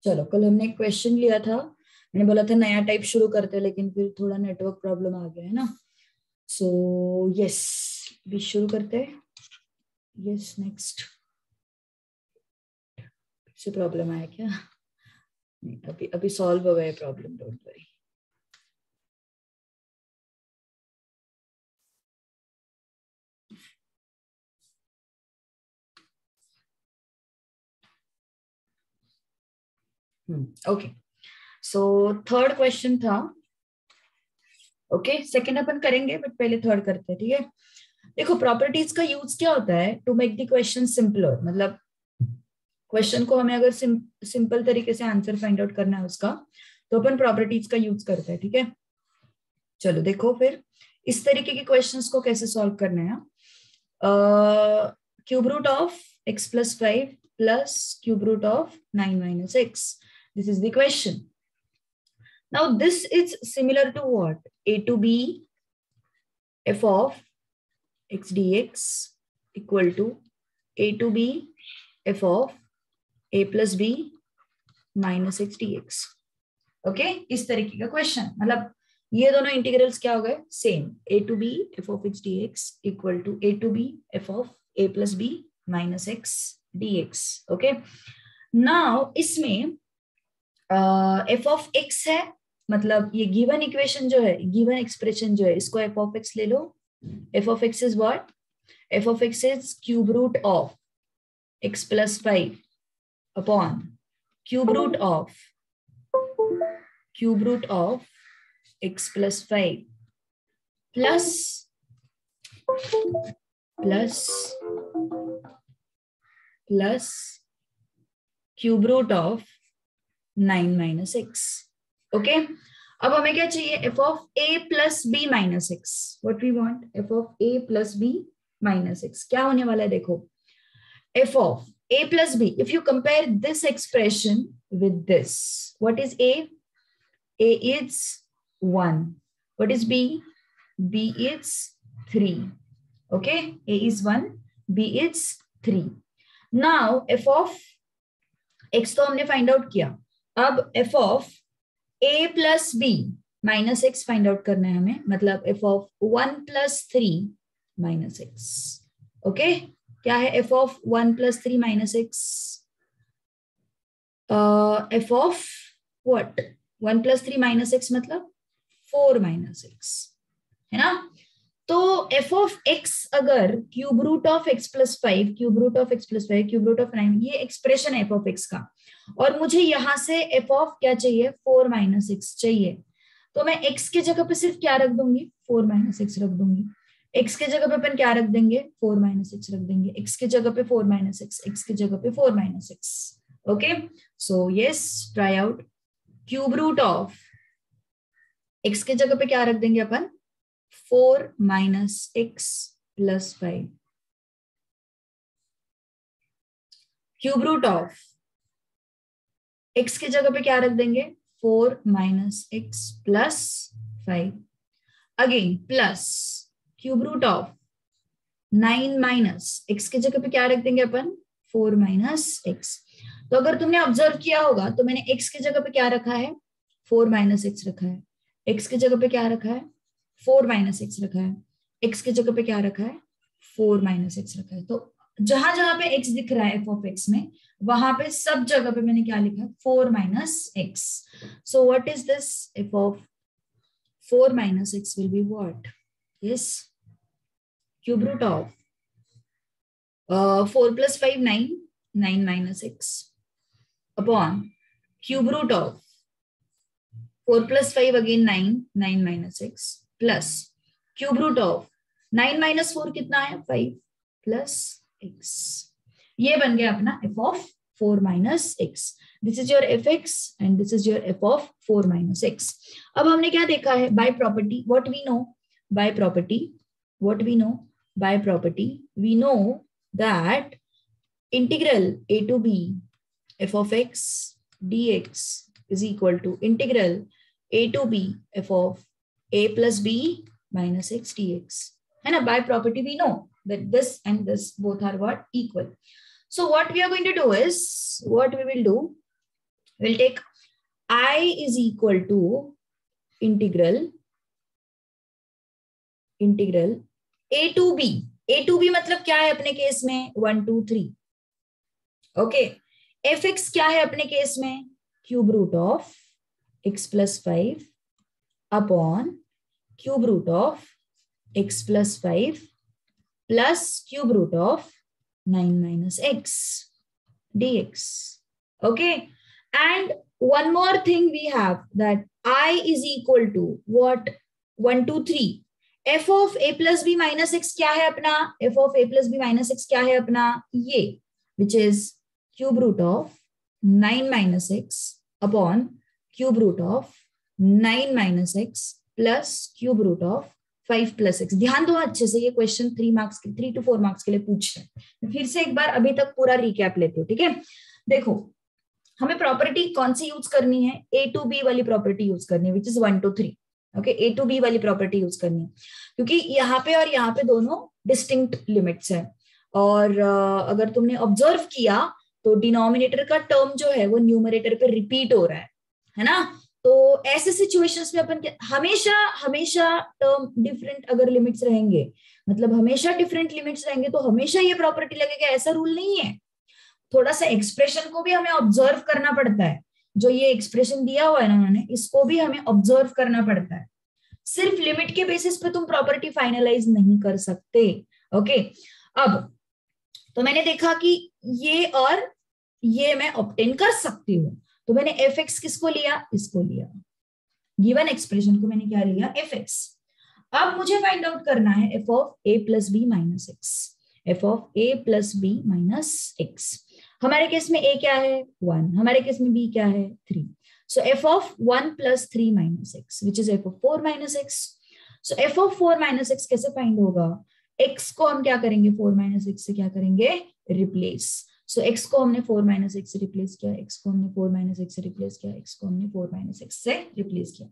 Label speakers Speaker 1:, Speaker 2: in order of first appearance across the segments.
Speaker 1: चलो, कल हमने एक क्वेश्चन लिया था, मैंने बोला था नया टाइप शुरू करते हैं, लेकिन फिर थोड़ा नेटवर्क प्रॉब्लम आ गया है ना। सो यस, भी शुरू करते हैं। Yes, next. से प्रॉब्लम आया क्या? नहीं, अभी अभी सॉल्व हो गया problem, don't worry. Okay, so third question था। ओके, सेकंड अपन करेंगे बट पहले थर्ड करते हैं, ठीक है। देखो, प्रॉपर्टीज का यूज क्या होता है? To make the question simpler, मतलब क्वेश्चन को हमें अगर सिंपल तरीके से आंसर फाइंड आउट करना है उसका, तो अपन प्रॉपर्टीज का यूज करते हैं, ठीक है। चलो देखो फिर इस तरीके के क्वेश्चंस को कैसे सॉल्व करना है। Cube root of x plus 5 plus cube root of 9 minus x, this is the question. Now this is similar to what? a to b f of x dx equal to a to b f of a plus b minus x dx। Okay, इस तरीके का question, मतलब ये दोनों integrals क्या हो गए? Same. a to b f of x dx equal to a to b f of a plus b minus x dx। Okay, now इसमें f of x है, मतलब ये गिवन इक्वेशन जो है, गिवन एक्सप्रेशन जो है, इसको f of x ले लो। f of x is what? f of x is cube root of x plus 5 upon cube root of x plus 5 plus cube root of 9 minus x। Okay, अब हमें क्या चाहिए? f of a plus b minus x। what we want? f of a plus b minus x क्या होने वाला है? देखो, f of a plus b, if you compare this expression with this, what is a? A is 1. What is b? B is 3. Okay, a is 1, b is 3. Now f of x तो हमने find out किया, अब f of a plus b minus x find out करना है हमें, मतलब f of 1 plus 3 minus x। Okay, क्या है f of 1 plus 3 minus x? f of what? 1 plus 3 minus x मतलब 4 minus x, है ना। तो f of x अगर cube root of x plus 5, cube root of x plus 5, cube root of 9, ये expression है f of x का, और मुझे यहां से f of क्या चाहिए? 4 माइनस x चाहिए। तो मैं x के जगह पे सिर्फ क्या रख दूंगी? 4 माइनस x रख दूंगी। x के जगह पे अपन क्या रख देंगे? 4 माइनस x रख देंगे। x के जगह पे 4 माइनस x, x के जगह पे 4 minus x। Okay, so yes, try out. Cube root of x के जगह पे क्या रख देंगे अपन? 4 minus x plus 5। Cube root of x के जगह पे क्या रख देंगे? 4 minus x plus 5। Again plus cube root of 9 minus x के जगह पे क्या रख देंगे अपन? 4 माइनस x। तो अगर तुमने ऑब्जर्व किया होगा तो मैंने x के जगह पे क्या रखा है? 4 माइनस x रखा है। x के जगह पे क्या रखा है? 4 माइनस x रखा है। x के जगह पे क्या रखा है? 4 माइनस x रखा है। तो जहां जहां पे x दिख रहा है f of x में, वहां पे सब जगह पे मैंने क्या लिखा? 4 minus x। So what is this? f of 4 minus x will be what? Yes, cube root of 4 plus 5 9, 9 minus x upon cube root of 4 plus 5 again 9, 9 minus x plus cube root of 9 minus 4 कितना है? 5 plus x। ये बन गया अपना f of 4 minus x। This is your fx and this is your f of 4 minus x। अब हमने क्या देखा है? By property, what we know? By property, what we know? By property, we know that integral a to b f of x dx is equal to integral a to b f of a plus b minus x dx, है ना। By property we know that this and this both are what? Equal. So what we are going to do is, what we will do, We'll take I is equal to integral a to b. a to b मतलब क्या है अपने case में 1 2 3. Okay, fx क्या है अपने case में cube root of x plus 5 upon cube root of x plus 5 plus cube root of 9 minus x dx. Okay, and one more thing we have, that I is equal to what 1 2 3. f of a plus b minus x क्या है अपना, f of a plus b minus x क्या है अपना, ये which is cube root of 9 minus x upon cube root of 9 minus x plus cube root of 5 plus x. ध्यान दो अच्छे से, ये क्वेश्चन 3 to 4 मार्क्स के लिए पूछ रहे हैं. फिर से एक बार अभी तक पूरा रिकैप लेते हो. ठीक है, देखो हमें प्रॉपर्टी कौन सी यूज करनी है, ए टू बी वाली प्रॉपर्टी यूज करनी है which is 1 2 3. Okay, A to B वाली प्रॉपर्टी यूज करनी है क्योंकि यहाँ पे और यहाँ पे दोनों डिस्टिंक्ट लिमिट्स है. और अगर तुमने ऑब्जर्व किया तो डिनोमिनेटर का टर्म जो है वो न्यूमरेटर पे रिपीट हो रहा है ना. तो ऐसे सिचुएशंस में अपन हमेशा टर्म डिफरेंट अगर लिमिट्स रहेंगे, मतलब हमेशा डिफरेंट लिमिट्स रहेंगे तो हमेशा ये प्रॉपर्टी लगेगा, ऐसा रूल नहीं है. थोड़ा सा एक्सप्रेशन को भी हमें ऑब्जर्व करना पड़ता है. जो ये एक्सप्रेशन दिया हुआ है ना उन्होंने, इसको भी हमें ऑब्जर्व करना पड़ता है. सिर्फ लिमिट के बेसिस पे तुम प्रॉपर्टी फाइनलाइज नहीं कर सकते. ओके, अब तो मैंने देखा कि ये और ये मैं ऑब्टेन कर सकती हूँ, तो मैंने एफ एक्स किसको लिया, इसको लिया. गिवन एक्सप्रेशन को मैंने क्या लिया, एफ एक्स. अब मुझे फाइंड आउट करना है F of A plus B minus X. F of A plus B minus X. हमारे केस में a क्या है 1, हमारे केस में b क्या है 3. सो f of 1 plus 3 minus x which is f of 4 minus x. so f of 4 minus x कैसे find होगा, x को हम क्या करेंगे 4 minus x से क्या करेंगे रिप्लेस. सो x को हमने 4 minus x से रिप्लेस किया, x को हमने 4 minus x से रिप्लेस किया, x को हमने 4 minus x से रिप्लेस किया.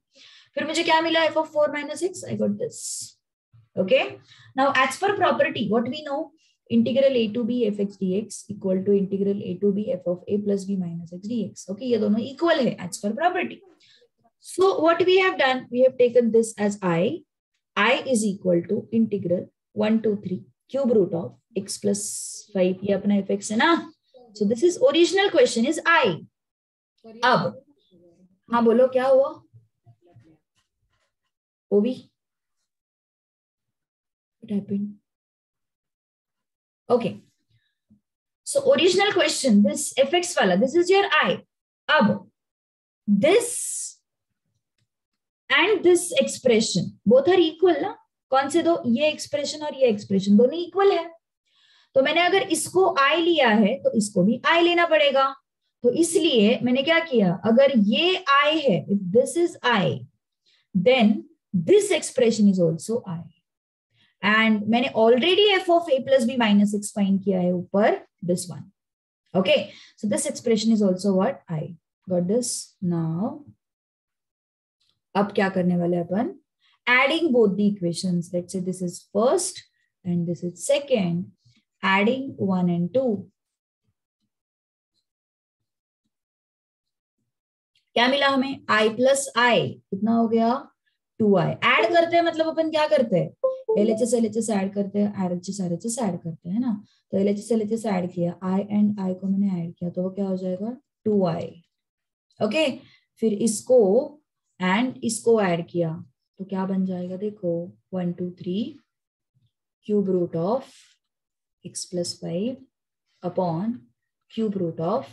Speaker 1: फिर मुझे क्या मिला f of 4 minus x, I got this. Okay, now as per property what we know, integral a to b fx dx equal to integral a to b f of a plus b minus x dx. Okay, ये दोनों equal है as per property. So what we have done, we have taken this as I is equal to integral 1 to 3 cube root of x plus 5. ये अपना fx है ना. So this is original question is I. अब हाँ बोलो क्या हुआ, ओबी what happened. Okay, so original question, this fx wala, this is your I. अब this and this expression both are equal ना, कौन से दो, ये एक्सप्रेशन और ये एक्सप्रेशन दोनों इक्वल है. तो मैंने अगर इसको I लिया है तो इसको भी I लेना पड़ेगा. तो इसलिए मैंने क्या किया, अगर ये I है, if this is I, then this expression is also I. And मैंने already F of A plus B minus X find किया है ऊपर, this one. Okay, so this expression is also what I got this. Now अब क्या करने वाले अपन, adding both the equations. Let's say this is first and this is second, adding 1 and 2. क्या मिला हमें, आई प्लस आई कितना हो गया 2i. ऐड करते हैं मतलब अपन क्या करते हैं, LHS ऐड करते हैं, RHS ऐड करते हैं ना. तो LHS ऐड किया, I and I को मैंने ऐड किया तो वो क्या हो जाएगा 2i. ओके, फिर इसको एंड इसको ऐड किया तो क्या बन जाएगा, देखो 1 2 3 cube root of x plus 5 upon cube root of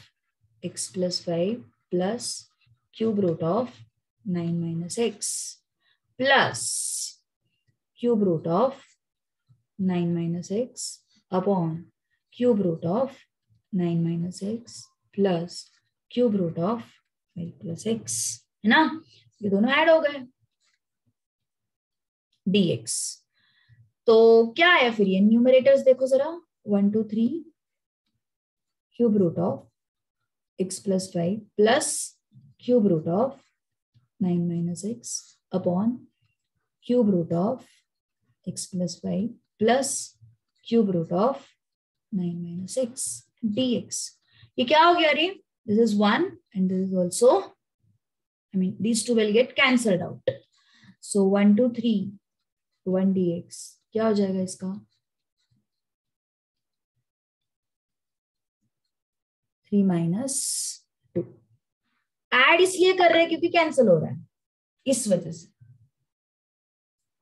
Speaker 1: x plus 5 plus cube root of 9 minus x plus cube root of 9 minus x upon cube root of 9 minus x plus cube root of 5 plus x, है ना. ये दोनों add हो गए dx. तो क्या है फिर ये न्यूमरेटर्स देखो जरा, 1 2 3 cube root of x plus 5 plus cube root of 9 minus x upon cube root of x plus 5 plus cube root of 9 minus x dx. ये क्या हो गया रे, This is 1 and this is also, I mean, these two will get cancelled out. So 1 2 3 1 dx क्या हो जाएगा इसका 3 minus 2. Add इसलिए कर रहे हैं क्योंकि कैंसिल हो रहा है इस वजह से.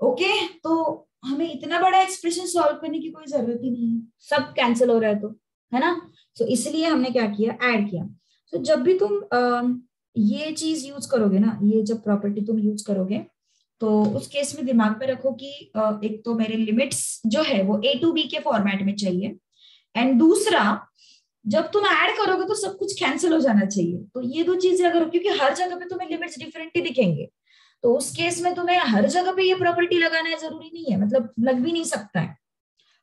Speaker 1: ओके तो हमें इतना बड़ा एक्सप्रेशन सॉल्व करने की कोई जरूरत ही नहीं है, सब कैंसिल हो रहा है तो, है ना. तो इसलिए हमने क्या किया, ऐड किया. तो जब भी तुम ये चीज यूज करोगे ना, ये जब प्रॉपर्टी तुम यूज करोगे तो उस केस में दिमाग में रखो कि एक तो मेरे लिमिट्स जो है वो a to b के फॉर्मेट में चाहिए, एंड दूसरा जब तुम ऐड करोगे तो सब कुछ कैंसिल हो जाना चाहिए. तो ये दो चीजें अगर, क्योंकि हर जगह पे तुम्हें लिमिट्स डिफरेंट ही दिखेंगे, तो उस केस में तुम्हें हर जगह पे ये प्रॉपर्टी लगाना है जरूरी नहीं है, मतलब लग भी नहीं सकता है,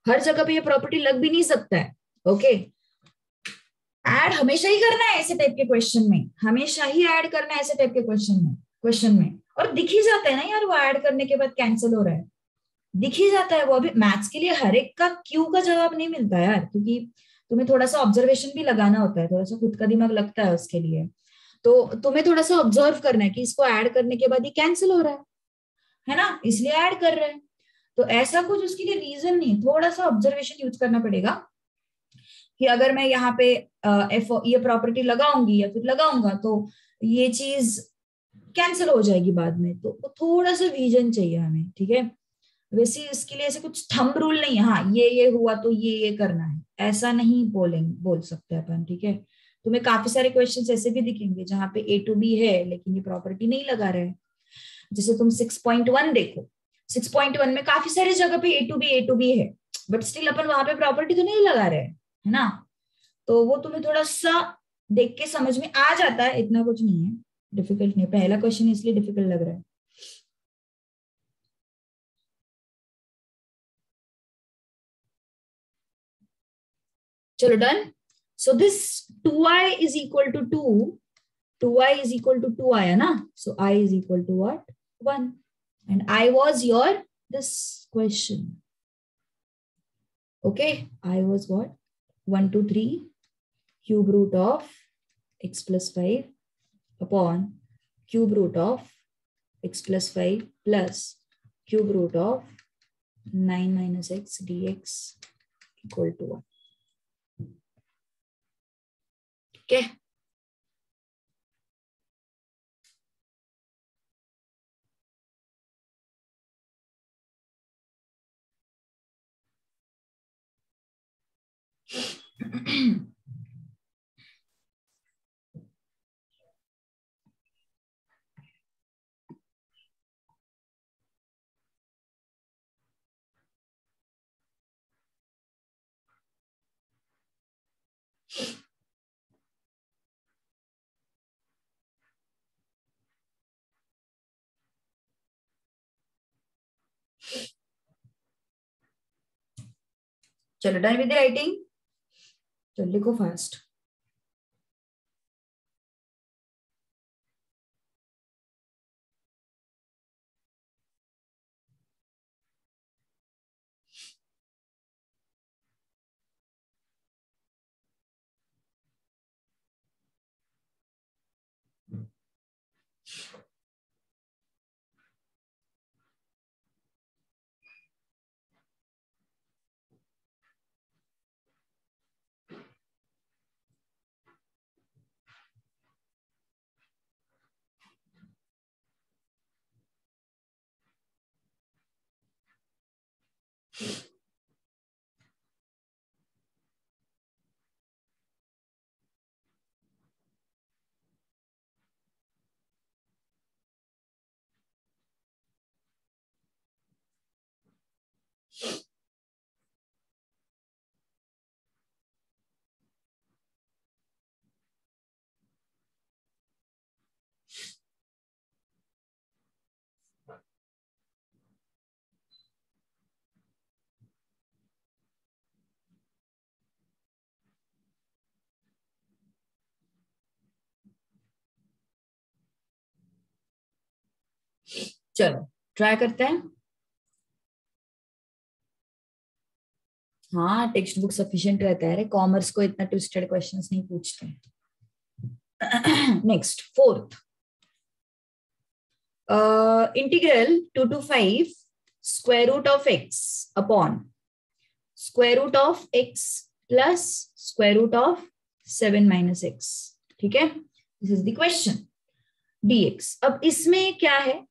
Speaker 1: हर जगह पे ये प्रॉपर्टी लग भी नहीं सकता है. ओके ऐड हमेशा ही करना है ऐसे टाइप के क्वेश्चन में, हमेशा ही ऐड करना है ऐसे टाइप के क्वेश्चन में. और दिख ही जाता है ना यार, वो ऐड करने के बाद कैंसिल हो रहा है, दिख ही जाता है वो. अभी मैथ्स के लिए हर एक का क्यू का जवाब नहीं मिलता यार, क्योंकि तुम्हें थोड़ा सा ऑब्जर्वेशन भी लगाना होता है, थोड़ा सा खुद का दिमाग लगता है उसके लिए. तो तुम्हें थोड़ा सा ऑब्जर्व करना है कि इसको ऐड करने के बाद ये कैंसिल हो रहा है ना, इसलिए ऐड कर रहे हैं. तो ऐसा कुछ उसके लिए रीजन नहीं, थोड़ा सा ऑब्जर्वेशन यूज करना पड़ेगा कि अगर मैं यहाँ पे ये प्रॉपर्टी लगाऊंगी या फिर लगाऊंगा तो ये चीज कैंसिल हो जाएगी बाद में, तो थोड़ा सा विजन चाहिए हमें. ठीक है, वैसे इसके लिए ऐसे कुछ थंब रूल नहीं है, हाँ ये हुआ तो ये करना है, ऐसा नहीं बोल सकते अपन. ठीक है, तुम्हें काफी सारे क्वेश्चंस ऐसे भी दिखेंगे जहां पे a to b है लेकिन ये प्रॉपर्टी नहीं लगा रहे हैं. जैसे तुम 6.1 देखो, 6.1 में काफी सारी जगह पे a to b है, बट स्टिल अपन वहां पे प्रॉपर्टी तो नहीं लगा रहे हैं, है ना. तो वो तुम्हें थोड़ा सा देख के समझ में आ जाता है, इतना कुछ नहीं है, डिफिकल्ट नहीं. पहला क्वेश्चन इसलिए डिफिकल्ट लग रहा है. चलो done. So this 2i is equal to 2, 2i is equal to 2i है ना, so I is equal to what, 1, and I was your this question. Okay, I was what, 1 2 3 cube root of x plus 5 upon cube root of x plus 5 plus cube root of 9 minus x dx equal to 1. Okay. चलो done with writing, चलो लिखो fast. चलो try करते हैं. हाँ text book sufficient रहता है, commerce को इतना ट्विस्टेड क्वेश्चंस नहीं पूछते. Next fourth, integral 2 to 5 square root of X upon square root of x plus square root of 7 minus X. ठीक है, this is the question. dx. अब इसमें क्या है,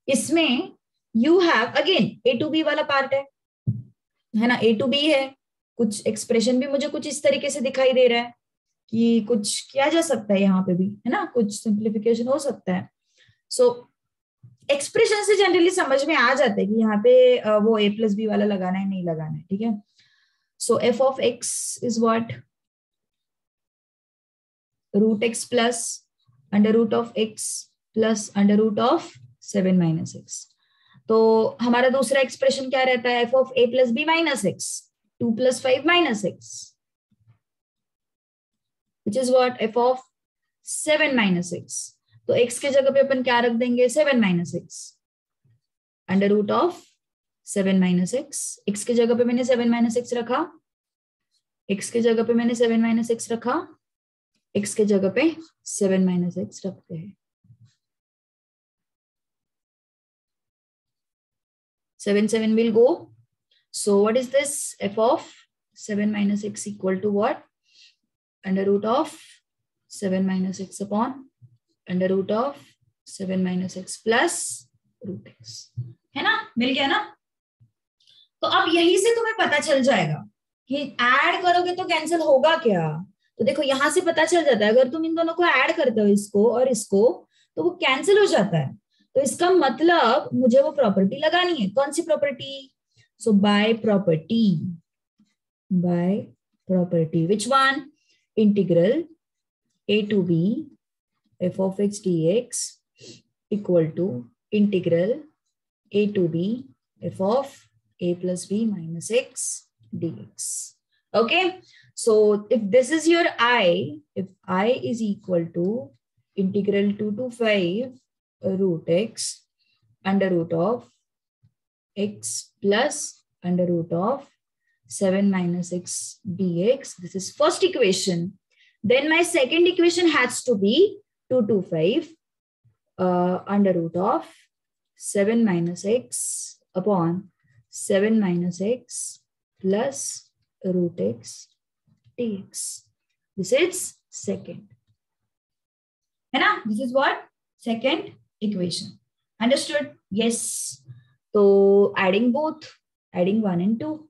Speaker 1: इसमें you have again A to B वाला पार्ट है ना, ए टू बी है. कुछ एक्सप्रेशन भी मुझे कुछ इस तरीके से दिखाई दे रहा है कि कुछ किया जा सकता है यहाँ पे भी, है ना, कुछ सिंप्लीफिकेशन हो सकता है. सो एक्सप्रेशन से जनरली समझ में आ जाता है कि यहाँ पे वो ए प्लस बी वाला लगाना है नहीं लगाना है. ठीक है, so F of X is what, root x plus under root of x plus under root of 7 minus x. तो हमारा दूसरा एक्सप्रेशन क्या रहता है, F of A plus B minus X 2 plus 5 minus x, which is what, f of 7 minus x. तो x के जगह पे अपन क्या रख देंगे, 7 minus x under root of 7 minus x. x के जगह पे मैंने 7 minus x रखा, x के जगह पे मैंने 7 minus x रखा, x के जगह पे 7 minus x रखते हैं. 7 7 will go. So what is this, f of 7 minus x equal to what, under root of 7 minus x upon under root of 7 minus x plus root x. है ना, मिल गया ना. तो अब यहीं से तुम्हें पता चल जाएगा कि ऐड करोगे तो कैंसिल होगा क्या. तो देखो यहां से पता चल जाता है, अगर तुम इन दोनों को ऐड करते हो, इसको और इसको, तो वो कैंसिल हो जाता है. तो इसका मतलब मुझे वो प्रॉपर्टी लगानी है. कौन सी property, so by property, which one, integral a to b f of x dx equal to integral a to b f of a plus b minus x dx. Okay, so if this is your I, if I is equal to integral 2 to 5 root x under root of x plus under root of 7 minus x dx, this is first equation. Then my second equation has to be 2 to 5 under root of 7 minus x upon 7 minus x plus root x dx. This is second, है ना, this is what, second equation. Understood? Yes. So adding both, adding 1 and 2.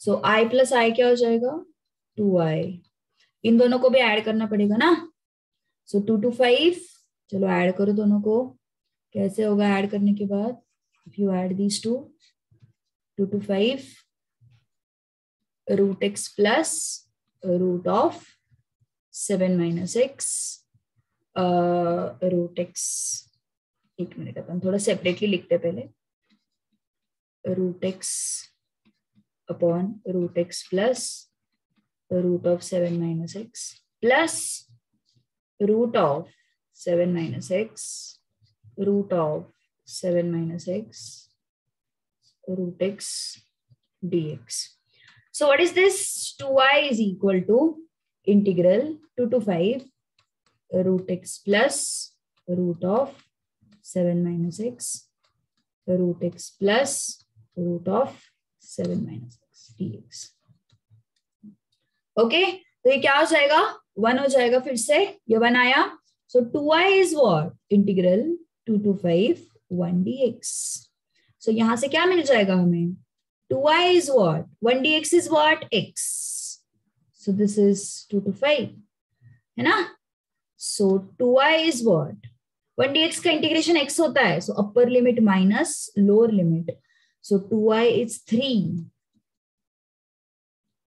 Speaker 1: So I plus I क्या हो जाएगा, 2i. इन दोनों को भी add करना पड़ेगा ना. So 2 to 5, चलो ऐड करो दोनों को. कैसे होगा ऐड करने के बाद, if you add these two, 2 to 5 root x plus root of 7 minus x root x. एक मिनट, अपन थोड़ा सेपरेटली लिखते पहले. Root x upon root x plus root of 7 minus x plus root of 7 minus x root of 7 minus x root x dx. So what is this, 2i is equal to integral 2 to 5 root x plus root of 7 minus x root x plus root of 7 minus x dx. Okay, तो ये क्या हो जाएगा, 1 हो जाएगा. फिर से ये 1 आया. सो 2i is what, integral 2 to 5 1 dx. सो यहां से क्या मिल जाएगा हमें, 2i is what, 1 dx is what, x. So this is 2 to 5, है ना. So 2i is what, 1 dx का इंटीग्रेशन x होता है. So upper limit minus lower limit. So 2i is 3.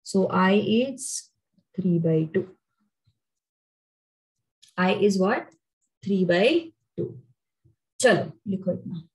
Speaker 1: So I is 3 by 2. I is what, 3 by 2. चलो लिखो इतना.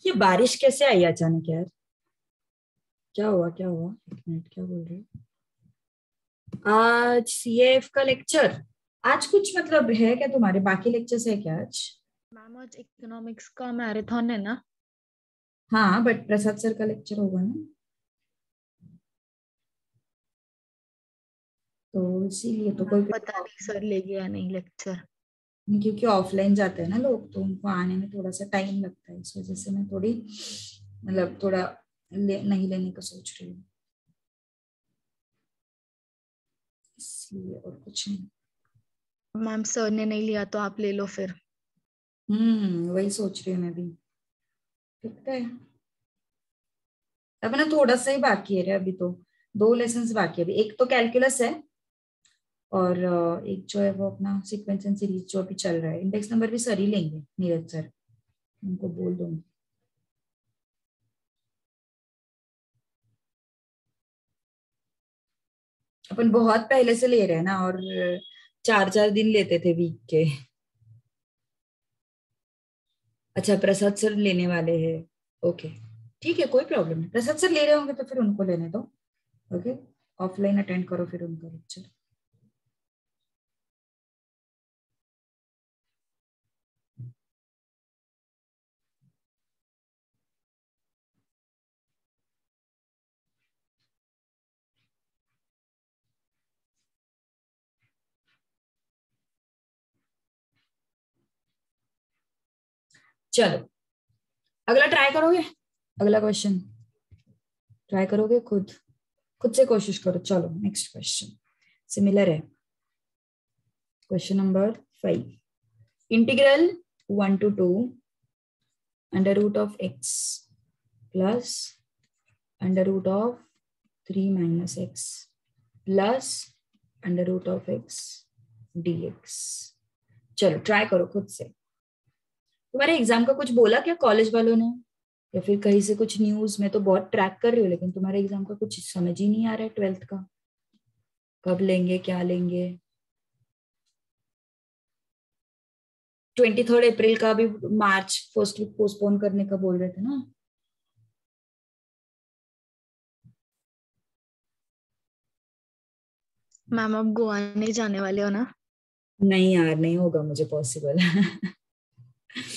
Speaker 1: ये बारिश कैसे आई अचानक यार? क्या हुआ क्या हुआ? एक मिनट, क्या बोल रहे हो? आज सीएफ का लेक्चर? आज कुछ मतलब है क्या तुम्हारे? बाकी लेक्चर्स है क्या आज?
Speaker 2: मैम आज इकोनॉमिक्स का मैराथन है ना।
Speaker 1: हाँ, बट प्रसाद सर का लेक्चर होगा ना, तो इसीलिए तो कोई
Speaker 2: मैम पता नहीं सर लेगे या नहीं लेक्चर।
Speaker 1: क्योंकि ऑफलाइन जाते हैं ना लोग, तो उनको आने में थोड़ा सा टाइम लगता है, इस वजह से मैं थोड़ी मतलब थोड़ा नहीं लेने का सोच रही हूँ, इसलिए और कुछ नहीं।
Speaker 2: मैम सर ने नहीं लिया तो आप ले लो फिर।
Speaker 1: वही सोच रही हूँ मैं भी। दिखता है। अब ना थोड़ा सा ही बाकी है रे अभी तो। दो लेसन बाकी है अभी, एक तो कैलकुलस है, और एक जो है वो अपना सीक्वेंस एंड सीरीज जो अभी चल रहा है। इंडेक्स नंबर भी सर ही लेंगे, नीरज सर, उनको बोल दूंगी। अपन बहुत पहले से ले रहे हैं ना, और 4-4 दिन लेते थे वीक के। अच्छा, प्रसाद सर लेने वाले हैं। ओके, ठीक है, कोई प्रॉब्लम नहीं। प्रसाद सर ले रहे होंगे तो फिर उनको लेने दो। ओके, ऑफलाइन अटेंड करो फिर उनका लेक्चर। चलो, अगला ट्राई करोगे? अगला क्वेश्चन ट्राई करोगे? खुद खुद से कोशिश करो। चलो नेक्स्ट क्वेश्चन सिमिलर है। Question number 5। Integral 1 to 2 under root of x plus under root of 3 - x plus under root of x dx। चलो ट्राई करो खुद से। तुम्हारे एग्जाम का कुछ बोला क्या कॉलेज वालों ने, या फिर कहीं से कुछ न्यूज? में तो बहुत ट्रैक कर रही हूँ, लेकिन तुम्हारे एग्जाम का कुछ समझ ही नहीं आ रहा है, 12th का कब लेंगे, क्या लेंगे? 23 अप्रैल का भी, मार्च फर्स्ट वीक पोस्टपोन करने का बोल रहे थे ना।
Speaker 2: मैम आप गोवा नहीं जाने वाले हो ना।
Speaker 1: नहीं यार, नहीं होगा मुझे पॉसिबल।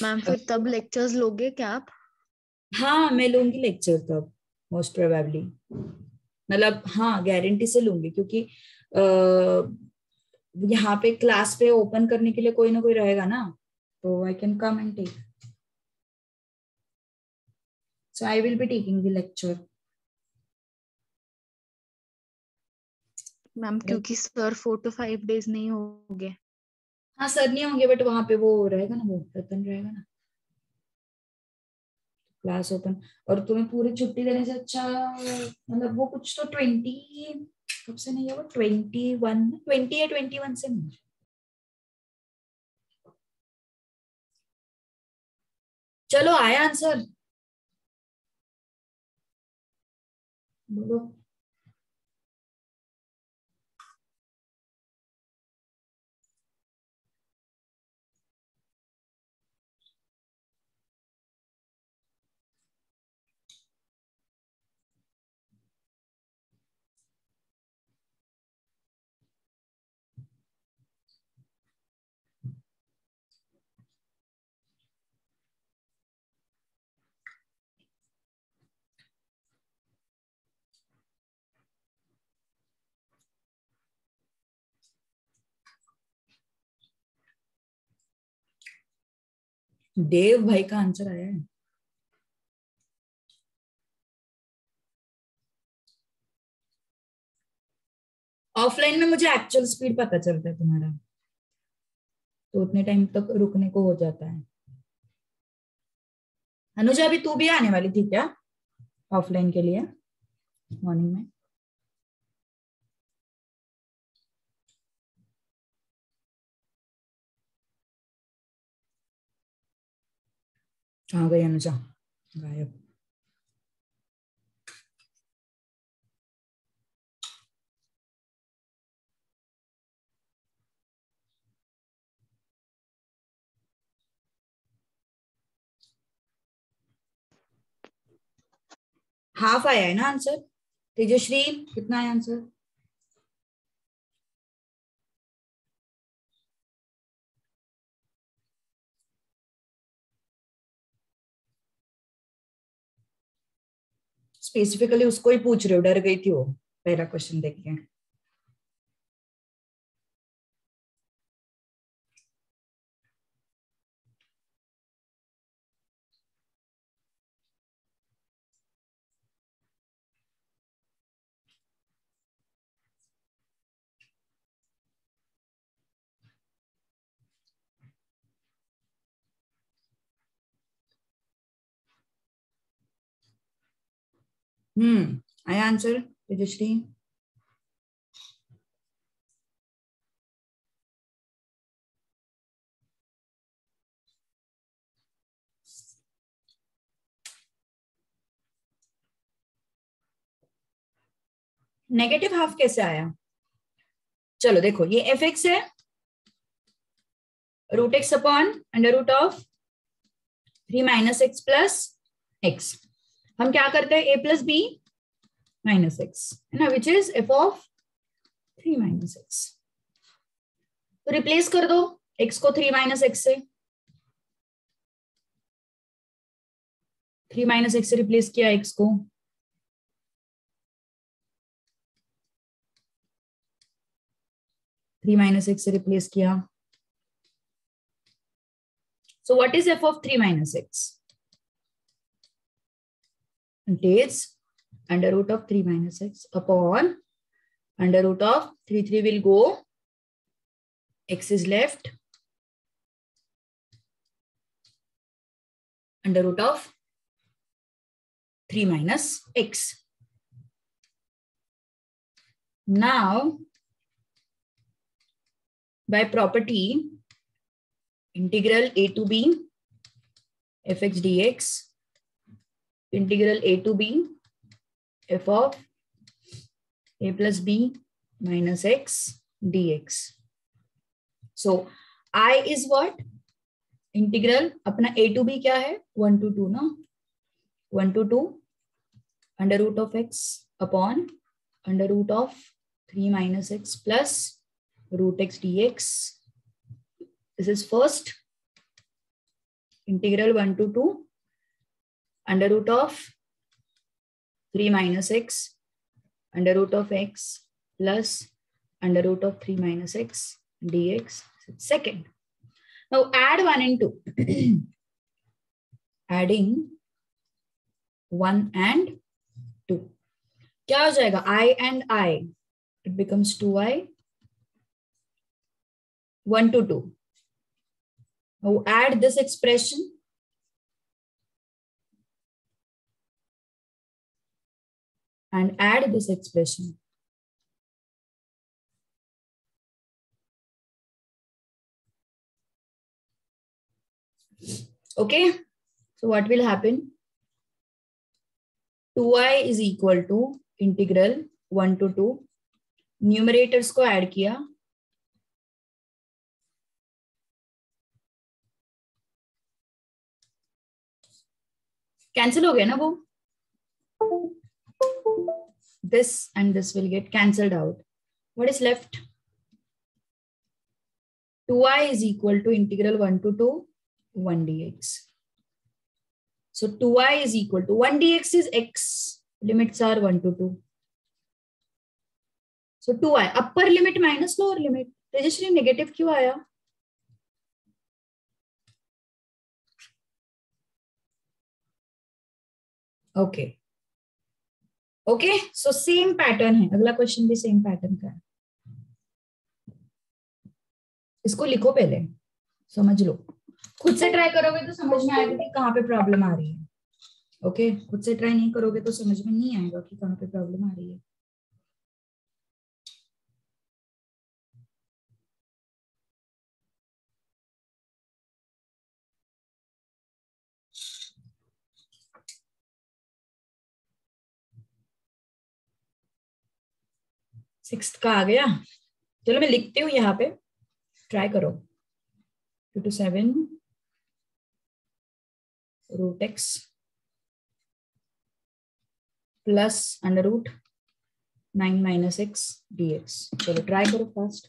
Speaker 2: मैम फिर तब लेक्चर्स लोगे क्या आप।
Speaker 1: हाँ, मैं लूंगी लेक्चर तब, मोस्ट प्रोबेबली। मतलब हाँ, गारंटी से लूंगी, क्योंकि यहाँ पे क्लास पे ओपन करने के लिए कोई ना कोई रहेगा ना, तो I can come and take. So I will be taking the lecture.
Speaker 2: Ma'am क्योंकि सर 4 to 5 days नहीं होगे।
Speaker 1: हाँ, सर नहीं होंगे, बट वहां पे वो रहेगा ना, वो रतन रहेगा ना, क्लास ओपन। और तुम्हें पूरी छुट्टी देने से अच्छा, मतलब वो कुछ तो 20, कब से नहीं है वो, 21, 20 या 21 से नहीं। चलो आया आंसर, बोलो। देव भाई का आंसर आया है। ऑफलाइन में मुझे एक्चुअल स्पीड पता चलता है तुम्हारा, तो उतने टाइम तक रुकने को हो जाता है। अनुजा, अभी तू भी आने वाली थी क्या ऑफलाइन के लिए, मॉर्निंग में? कहाँ गई अनुजा? गायब। हाफ आया है ना आंसर? तेजश्री कितना है आंसर? स्पेसिफिकली उसको ही पूछ रहे हो, डर गई थी वो पहला क्वेश्चन देख के। आया आंसर तेजश्री? नेगेटिव हाफ कैसे आया? चलो देखो, ये एफ एक्स है, root x upon under root of 3 minus x plus x. हम क्या करते हैं, a plus B minus x है ना, which is f of 3 minus x. तो रिप्लेस कर दो एक्स को 3 माइनस एक्स से, 3 माइनस एक्स से रिप्लेस किया एक्स को, थ्री माइनस एक्स से रिप्लेस किया। So what is f of 3 minus x? It is under root of 3 minus x upon under root of 3 will go, x is left, under root of 3 minus x. Now, by property, integral a to b fx dx, integral a to b f of a plus b minus x dx. So I is what? Integral अपना a to b क्या है, 1 to 2 ना, 1 to 2 under root of x upon under root of 3 minus x plus root x dx. This is first integral 1 to 2 under root of 3 minus x under root of x plus under root of 3 minus x dx. Second, now add 1 and 2. Adding 1 and 2. क्या हो जाएगा, I and I, it becomes 2i, 1 to 2. Now add this expression and add this expression. Okay, so what will happen? 2i is equal to integral 1 to 2. Numerators को add किया, cancel हो गया ना वो, this and this will get cancelled out. What is left? 2i is equal to integral 1 to 2 1 dx. So 2i is equal to 1 dx is x, limits are 1 to 2. So 2i, upper limit minus lower limit. Tejashri negative क्यों आया? Okay okay, so same pattern है, अगला question भी same pattern का है। इसको लिखो पहले, समझ लो, खुद से ट्राई करोगे तो समझ में आएगा कि कहाँ पे प्रॉब्लम आ रही है। ओके, खुद से ट्राई नहीं करोगे तो समझ में नहीं आएगा कि कहाँ पे प्रॉब्लम आ रही है। सिक्स्थ का आ गया, चलो मैं लिखती हूँ यहाँ पे, ट्राई करो। 2 to 7 root x plus under root 9 minus x dx। चलो ट्राई करो फास्ट।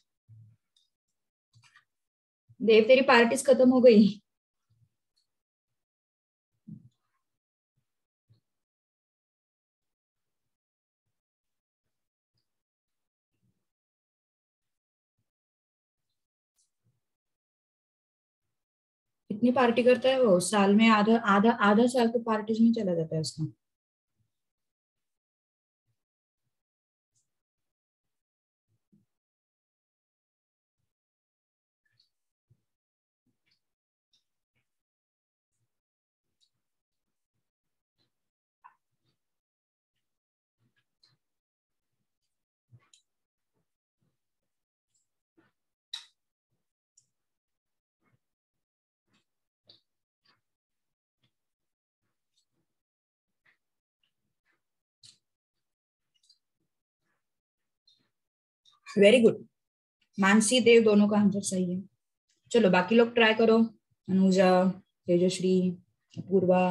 Speaker 1: देव तेरी पार्टीज खत्म हो गई। इतनी पार्टी करता है वो, साल में आधा आधा आधा साल तो पार्टीज में चला जाता है उसका। Very good. मानसी देव दोनों का आंसर सही है। चलो बाकी लोग ट्राई करो। अनुजा, तेजश्री, अपूर्वा।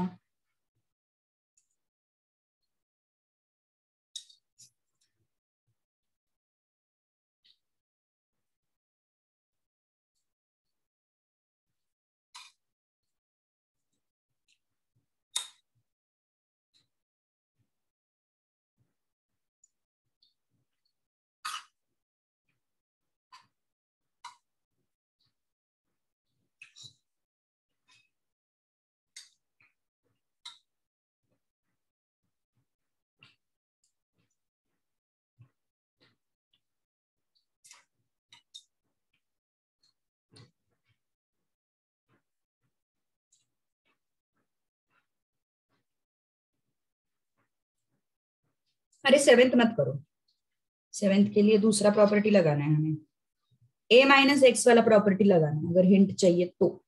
Speaker 1: अरे सेवेंथ मत करो, सेवेंथ के लिए दूसरा प्रॉपर्टी लगाना है हमें। ए माइनस एक्स वाला प्रॉपर्टी लगाना है अगर हिंट चाहिए तो।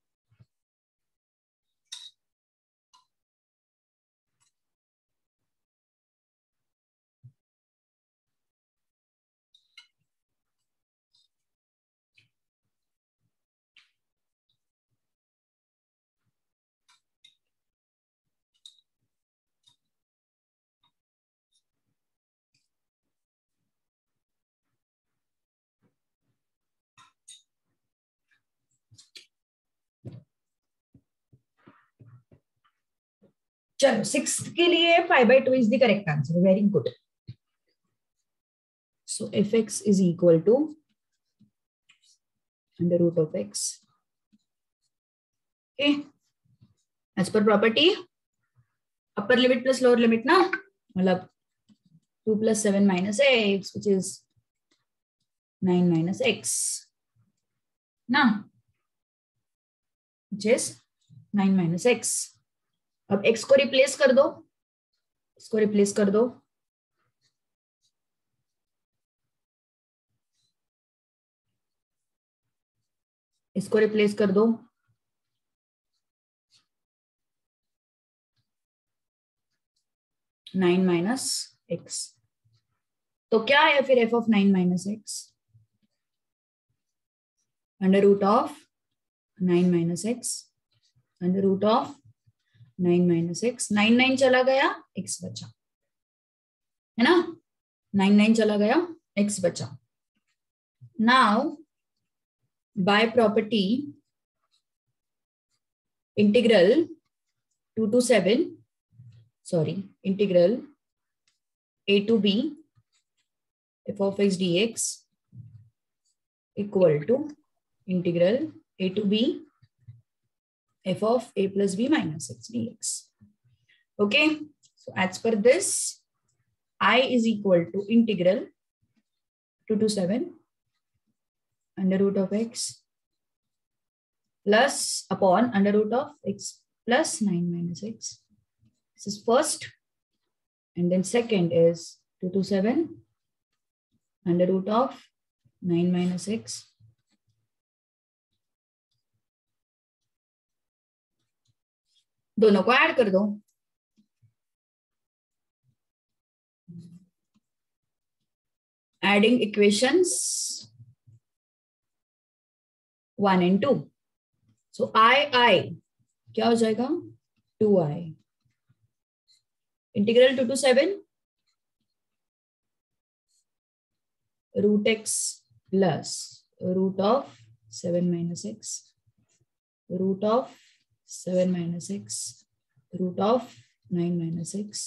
Speaker 1: चलो सिक्स्थ के लिए 5/2 is the correct answer. Very good. So f x is equal to under root of x. Okay, as per property upper limit plus lower limit ना, मतलब 2 + 7 - x which is 9 - x ना, which is 9 - x। अब x को replace कर दो, इसको replace कर दो। इसको रिप्लेस कर दो। नाइन माइनस एक्स, तो क्या है फिर f of 9 - x? Under root of 9 - x, under root of 9 - x। 9 9 चला गया, x बचा, है ना। 9 9 चला गया, x बचा। Now by property integral 2 to 7, sorry, integral a to b f of x dx equal to integral a to b f of a plus b minus x dx. Okay, so as per this, I is equal to integral 2 to 7 under root of x plus upon under root of x plus 9 minus x. This is first, and then second is 2 to 7 under root of 9 minus x दोनों को add कर दो। Adding equations 1 and 2, so I क्या हो जाएगा 2i। Integral 2 to 7 root x plus root of 7 minus x, root of 7 minus x, root of 9 minus x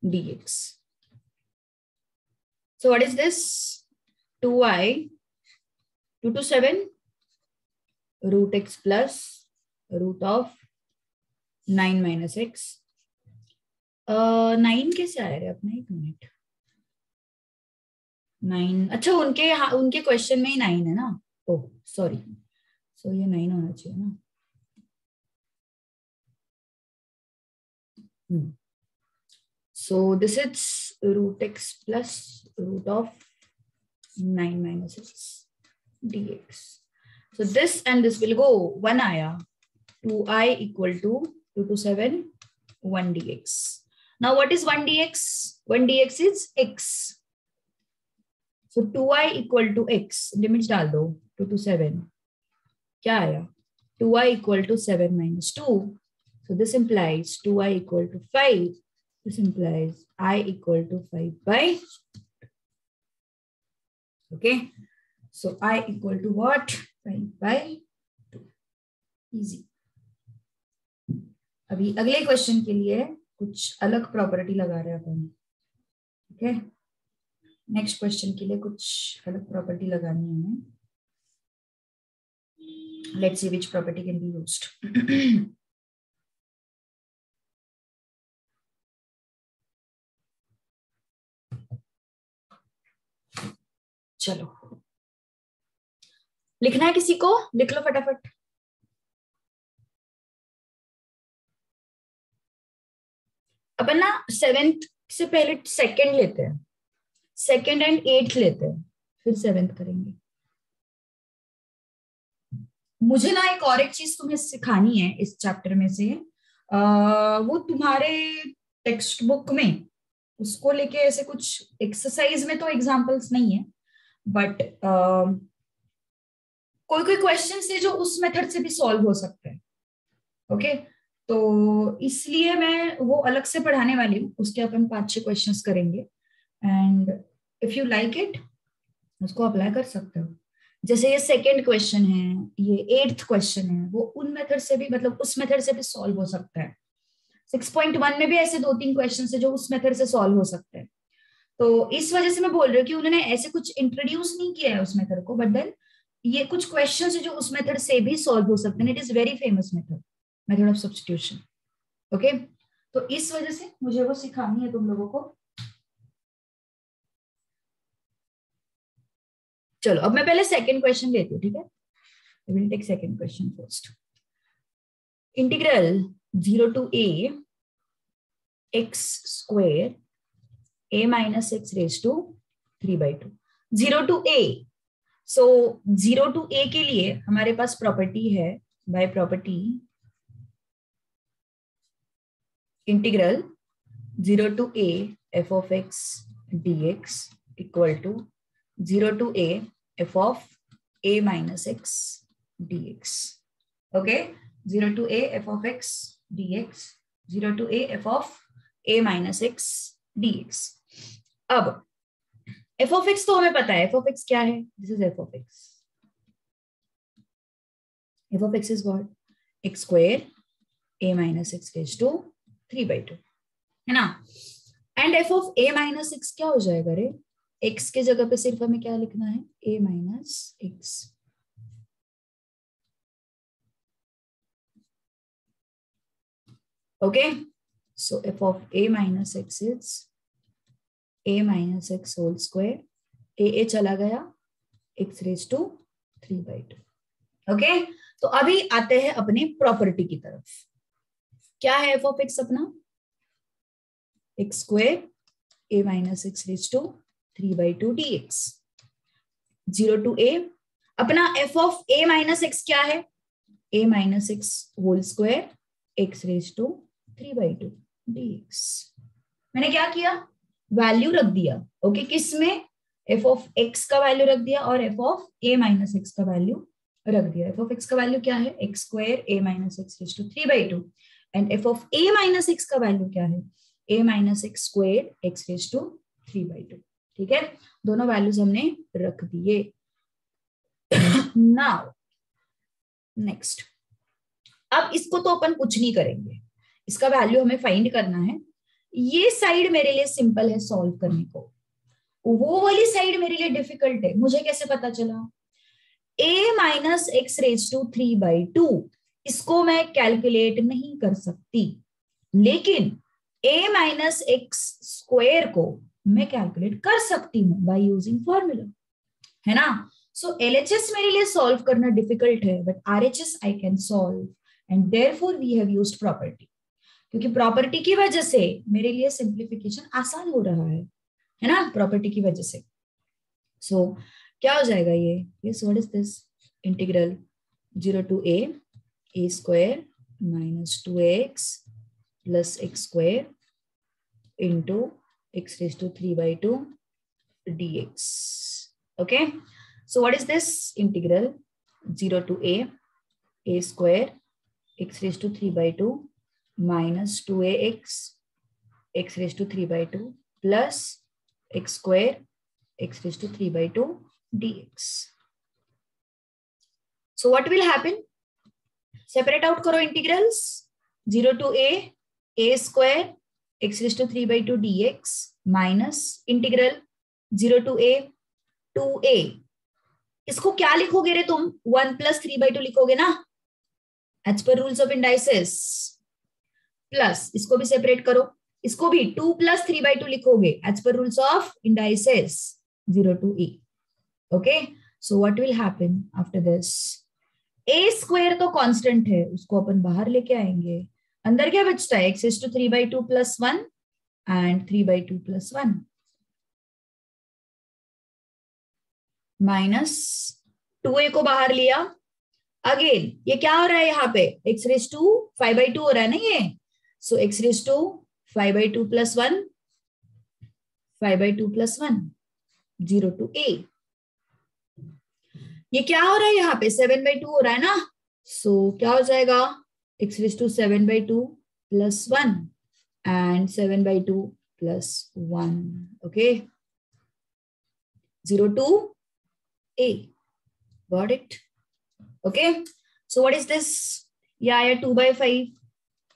Speaker 1: dx. So what is this? 2y 2 to 7 root x plus root of 9 minus x. 9 कैसे आया रे अपना, एक minute. 9, अच्छा उनके question में ही 9 है ना. ओह सॉरी, सो ये 9 होना चाहिए ना. So this is root x plus root of 9 minus x dx. So this and this will go 1 आया, 2i equal to 2 to 7 1 dx. Now what is 1 dx? 1 dx is x. So 2i equal to x, limits डाल दो, 2 to 7 क्या आया, 2i equal to 7 minus 2. So this implies 2i equal to 5. This implies I equal to 5 by, okay. So I equal to what? 5 by 2. Easy. अभी अगले question के लिए कुछ अलग प्रॉपर्टी लगा रहे हैं अपन. ओके, नेक्स्ट क्वेश्चन के लिए कुछ अलग प्रॉपर्टी लगानी है हमें. Let's see which property can be used. चलो, लिखना है किसी को? लिख लो फटाफट. अपन ना 7th से पहले 2nd लेते हैं, 2nd and 8th लेते हैं, फिर 7th करेंगे. मुझे ना एक चीज तुम्हें सिखानी है इस चैप्टर में से. वो तुम्हारे टेक्स्ट बुक में उसको लेके ऐसे कुछ एक्सरसाइज में तो एग्जांपल्स नहीं है, बट कोई कोई क्वेश्चन है जो उस मेथड से भी सॉल्व हो सकते हैं. ओके, तो इसलिए मैं वो अलग से पढ़ाने वाली हूँ. उसके अपन 5-6 क्वेश्चंस करेंगे and if you like it उसको अप्लाई कर सकते हो. जैसे ये 2nd क्वेश्चन है, ये 8th क्वेश्चन है, वो उन मेथड से भी, मतलब उस मेथड से भी सॉल्व हो सकता है. 6.1 में भी ऐसे 2-3 क्वेश्चन है जो उस मेथड से सॉल्व हो सकते हैं. तो इस वजह से मैं बोल रही हूँ कि उन्होंने ऐसे कुछ इंट्रोड्यूस नहीं किया है उस मेथड को, बट देन ये कुछ क्वेश्चन है जो उस मेथड से भी सॉल्व हो सकते हैं. It is very famous method of substitution. Okay, तो इस वजह से मुझे वो सिखानी है तुम लोगों को. चलो, अब मैं पहले 2nd क्वेश्चन लेती हूँ, ठीक है. I will take 2nd question first. Integral 0 to a x square a minus x raised to 3 by 2. 0 to a. So 0 to a के लिए हमारे पास प्रॉपर्टी है, by property integral 0 to a f of x dx equal to 0 to a f of a minus x dx. Okay, 0 to a f of x dx, 0 to a f of a minus x dx. अब f of x तो हमें पता है. f of x क्या है? This is f of x. f of x is what? x square a minus x raised to 3 by 2, है ना. And f of a minus x क्या हो जाएगा रे? x के जगह पे सिर्फ हमें क्या लिखना है? a minus x. Okay, so f of a minus x is a minus x whole square. a चला गया, x raised to 3 by 2. Okay, तो अभी आते हैं अपने प्रॉपर्टी की तरफ. क्या है f of x अपना? x square a minus x raised to 3 by 2 dx. 0 to a. अपना f of a minus x क्या है? a minus x whole square x raised to 3 by 2 dx. मैंने क्या किया? वैल्यू रख दिया. ओके, किसमें? f of x का वैल्यू रख दिया और f of a minus x का वैल्यू रख दिया. f of x का वैल्यू क्या है? x square a minus x raised to 3 by 2. And f of a minus x का वैल्यू क्या है? a minus x square x raised to 3 by 2. ठीक है, दोनों वैल्यूज हमने रख दिए। नाउ नेक्स्ट, अब इसको तो अपन कुछ नहीं करेंगे, इसका वैल्यू हमें फाइंड करना है। ये साइड मेरे लिए सिंपल है सॉल्व करने को, वो वाली साइड मेरे लिए डिफिकल्ट है। मुझे कैसे पता चला? a minus x raise to 3/2 इसको मैं कैलकुलेट नहीं कर सकती, लेकिन a माइनस एक्स स्क्वायर को मैं कैलकुलेट कर सकती हूँ बाय यूजिंग फॉर्मूला, है ना। सो LHS मेरे लिए सॉल्व करना डिफिकल्ट है, but RHS I can solve, and therefore we have used property, क्योंकि प्रॉपर्टी की वजह से मेरे लिए सिंप्लीफिकेशन आसान हो रहा है ना, प्रॉपर्टी की वजह से। सो क्या हो जाएगा ये? Yes, what is this? Integral 0 to a square minus 2x plus x square into x raise to 3/2 dx. Okay, so what is this? Integral 0 to a square x raised to 3/2 minus 2ax x raised to 3/2 plus x square x raised to 3/2 dx. So what will happen? Separate out karo integrals. 0 to a square x raised to 3/2 dx minus integral 0 to a 2a. इसको क्या लिखोगे रे तुम? 1 plus 3/2 लिखोगे ना, as per rules of indices. Plus इसको भी separate करो, इसको भी 2 plus 3/2 लिखोगे as per rules of indices 0 to e. Okay, so what will happen after this? a square तो कांस्टेंट है, उसको अपन बाहर लेके आएंगे। अंदर क्या बचता है? x raised to 3/2 plus 1 and 3/2 plus 1 minus 2a को बाहर लिया। अगेन ये क्या हो रहा है यहाँ पे? x raised to 5/2 हो रहा है ना ये, सो x raised to 5/2 plus 1 5/2 plus 1 0 to a. ये क्या हो रहा है यहाँ पे? 7/2 हो रहा है ना, सो क्या हो जाएगा? x raised to 7/2 plus 1 and 7/2 plus 1. Okay, 0 to a. Got it? Okay, so what is this? ये आया 2/5,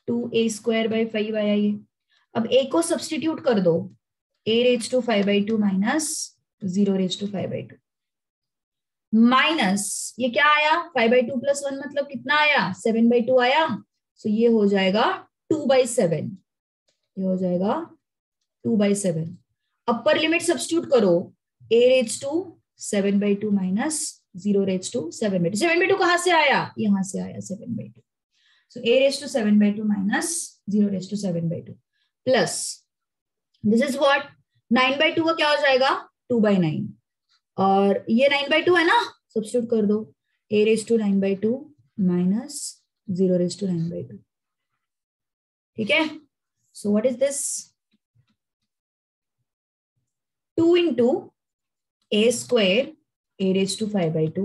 Speaker 1: 2a square by 5 आया ये। अब a को सब्सटीट्यूट कर दो, a raised to 5/2 minus 0 raised to 5/2 minus ये क्या आया? 5/2 plus 1 मतलब कितना आया? 7/2 आया, सो ये हो जाएगा 2/7, ये हो जाएगा 2/7। अपर लिमिट सब्सटीट्यूट करो, a raised to 7/2 minus 0 raised to 7/2। 7/2 कहां से आया? यहां से आया 7/2, सो a raised to 7/2 minus 0 raised to 7/2 plus this is what? 9/2 का क्या हो जाएगा? 2/9, और ये 9/2 है ना, सब्स्टिट्यूट कर दो, a raised to 9/2 minus 0 raised to 9/2। ठीक है, so what is this? 2 into a square a raised to 5/2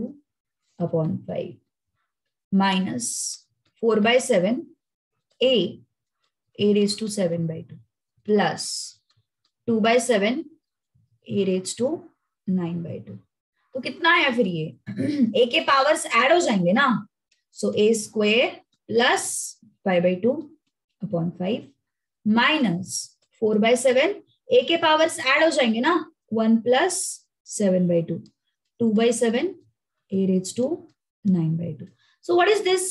Speaker 1: upon 5 minus 4/7 a raised to 7/2 plus 2/7 a raised to 9/2। तो कितना आया फिर ये? a के पावर्स ऐड हो जाएंगे ना, सो a square plus 5/2 upon 5 minus 4/7, a के पावर्स ऐड हो जाएंगे ना, 1 plus 7/2, 2/7 a raised to 9/2। So what is this?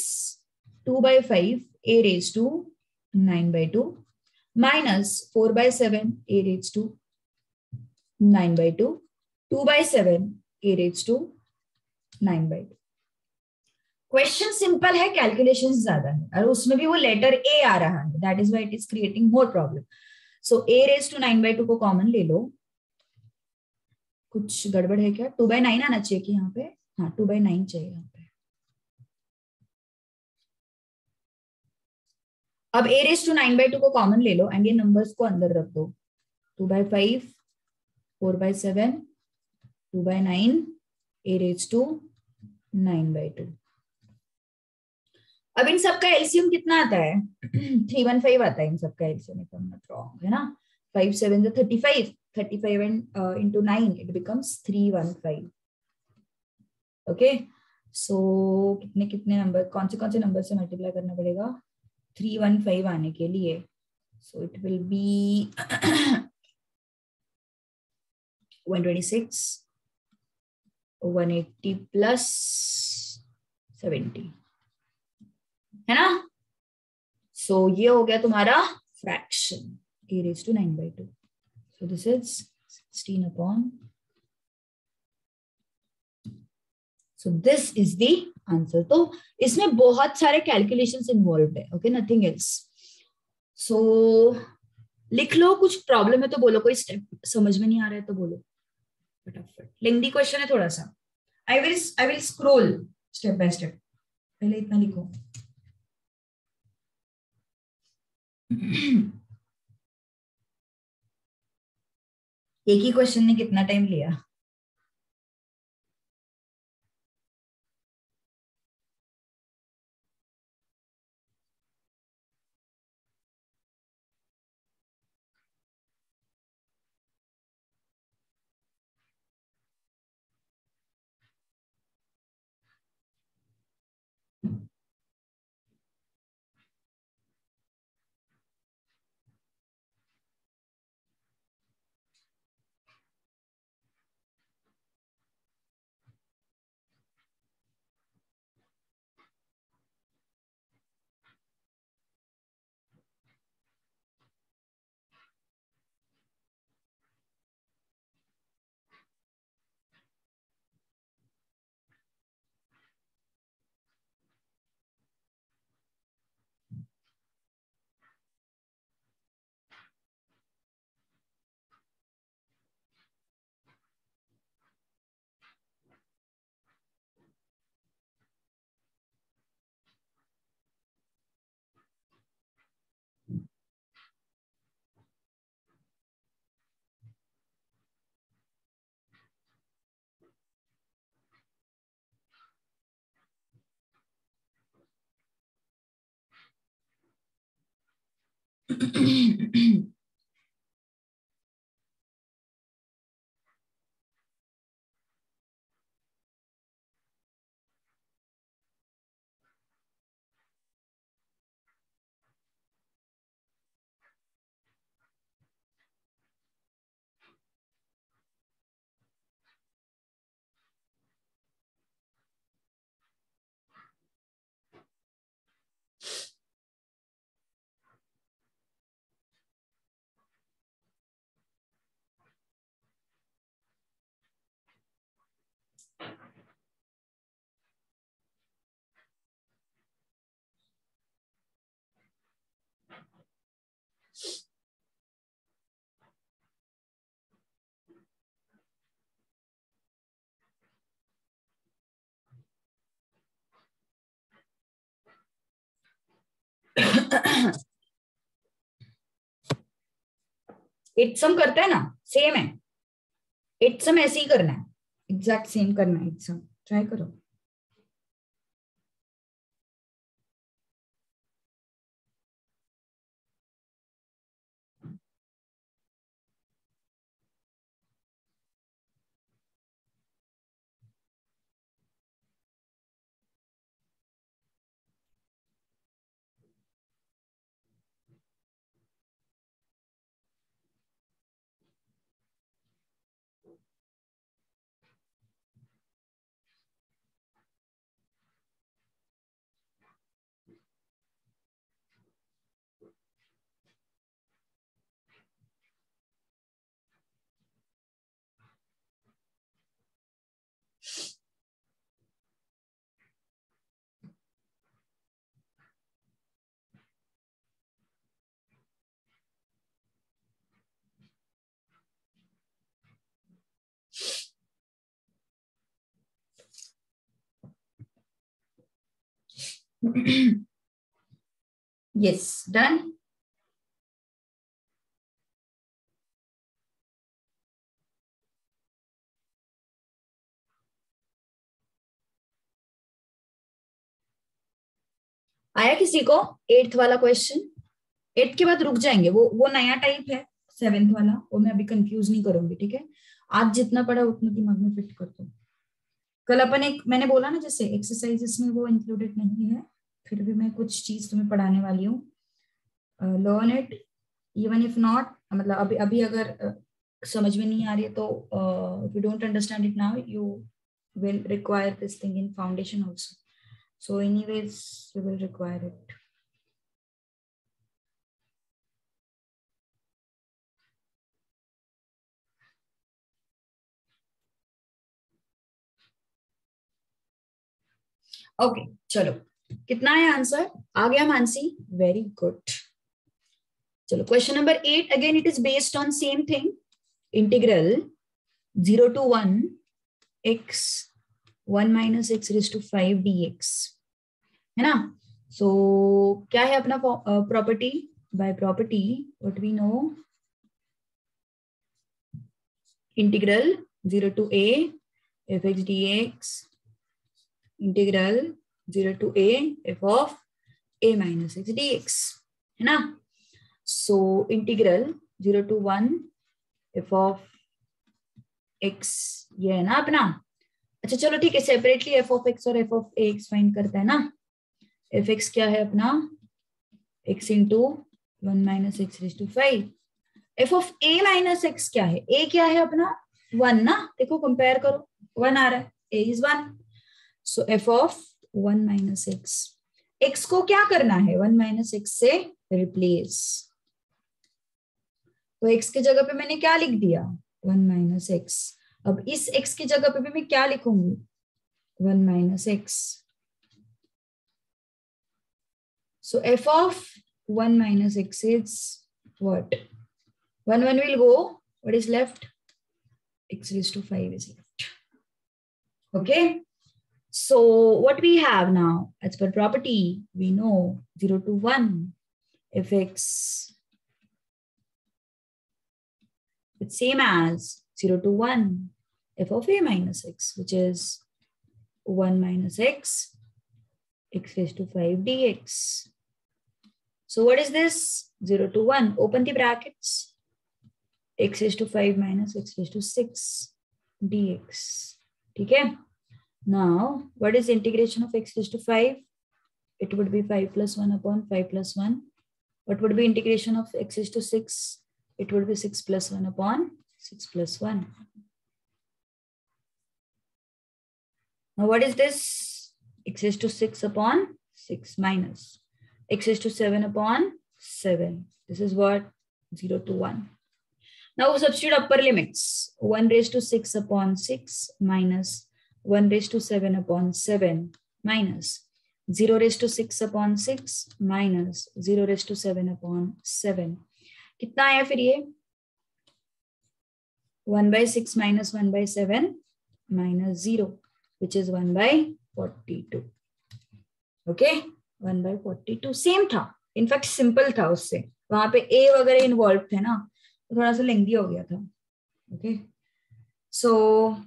Speaker 1: 2/5 a raised to 9/2 minus 4/7 a raised to 9/2, 2/7 a raised to 9/2। Question simple है, calculation ज्यादा है, और उसमें भी वो लेटर a आ रहा है, that is why it is creating more problem. So a raised to 9/2 को कॉमन ले लो। कुछ गड़बड़ है क्या? 2/9 आना चाहिए कि यहाँ पे, हाँ 2/9 चाहिए यहाँ पे। अब a raised to 9/2 को कॉमन ले लो एंड ये नंबर्स को अंदर रख दो, 2/5, 4/7, 2/9 a raised to 9/2। अब इन सबका एलसीएम कितना आता है? 315 आता है इन सबका एलसीएम, एकदम मत रॉन्ग है ना। 5 7 35, 35 and into 9 it becomes 315. Okay, सो कितने कितने नंबर, कौन से नंबर से मल्टीप्लाई करना पड़ेगा 315 आने के लिए? So it will be 126 180 plus 70 है ना? सो ये हो गया तुम्हारा fraction a raised to 9/2. So this is 16 upon. So this is the answer. तो इसमें बहुत सारे कैलकुलेशंस इन्वॉल्व है. Okay, nothing else. सो लिख लो, कुछ प्रॉब्लम है तो बोलो, कोई स्टेप समझ में नहीं आ रहा है तो बोलो फटाफट. लेंथी क्वेश्चन है थोड़ा सा. I will scroll step by step. पहले इतना लिखो. एक ही क्वेश्चन ने कितना टाइम लिया? इट सम करते हैं ना, सेम है. इट सम ऐसे ही करना है, एग्जैक्ट सेम करना है. इट सम ट्राई करो. Yes, done. आया किसी को एट्थ वाला क्वेश्चन? एट्थ के बाद रुक जाएंगे, वो नया टाइप है, 7th वाला, वो मैं अभी कंफ्यूज नहीं करूंगी, ठीक है। आज जितना पढ़ा उतना दिमाग में फिट कर दो। कल अपन एक, मैंने बोला ना जैसे एक्सरसाइजेस में वो इंक्लूडेड नहीं है, फिर भी मैं कुछ चीज तुम्हें पढ़ाने वाली हूँ। Learn it even if not, मतलब अभी अभी अगर समझ में नहीं आ रही है तो if you don't understand it now, you will require this thing in foundation also. So anyways, you will require it. Okay चलो, कितना है आंसर? आ गया मानसी, वेरी गुड। चलो question number 8, again it is based on same thing, integral 0 to 1 x 1 minus x raised to 5 dx, है ना। सो क्या है अपना property? By property what we know, integral 0 to a f x dx integral 0 to a f of a minus x dx, है ना। So integral 0 to 1 f of x, ये है ना अपना। अच्छा चलो ठीक है, सेपरेटली f of x और f of ax फाइंड करता है ना। f x क्या है अपना? x into 1 minus x raised to 5। f of a minus x क्या है? a क्या है अपना? 1 ना, देखो कंपेयर करो, 1 आ रहा है, a is 1। So f of 1 minus x, x को क्या करना है? 1 minus x से रिप्लेस। तो x की जगह पे मैंने क्या लिख दिया? 1 minus x। अब इस x की जगह पे भी मैं क्या लिखूंगी? 1 minus x। So f of 1 minus x is what? 1 will go, what is left? X raised to 5 is left. Okay. So what we have now, as per property, we know 0 to 1 fx, it's same as 0 to 1 f of a minus x, which is 1 minus x, x raised to 5 dx. So what is this? 0 to 1, open the brackets, x raised to 5 minus x raised to 6 dx. Okay. Now, what is integration of x raised to 5? It would be 5 plus 1 upon 5 plus 1. What would be integration of x raised to 6? It would be 6 plus 1 upon 6 plus 1. Now, what is this? X raised to 6 upon 6 minus x raised to 7 upon 7. This is what? 0 to 1. Now, substitute upper limits. 1 raised to 6 upon 6 minus 1 raised to 7 upon 7 minus 0 raised to 6 upon 6 minus 0 raised to 7 upon 7. कितना आया फिर ये? 1 by 6 minus 1 by 7 minus 0, which is 1 by 42. Okay, 1 by 42 same था, in fact simple था, उससे वहां पे a वगैरह इन्वॉल्व थे ना, तो थोड़ा सा लेंदी हो गया था। Okay, so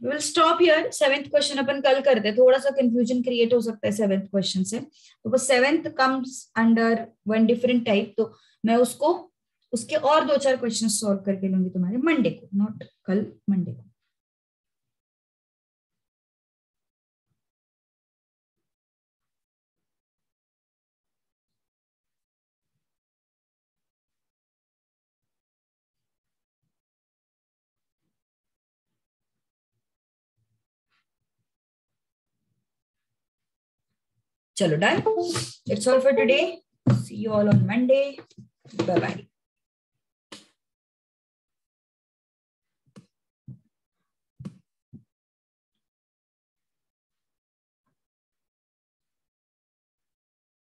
Speaker 1: we will stop here. 7th question अपन कल करते हैं, थोड़ा सा कंफ्यूजन क्रिएट हो सकता है 7th क्वेश्चन से, तो बस 7th comes under one different type, तो मैं उसको उसके और 2-4 क्वेश्चन सॉल्व करके लूंगी तुम्हारे मंडे को, नॉट कल, मंडे को। चलो done, it's all for today, see you all on Monday, bye bye.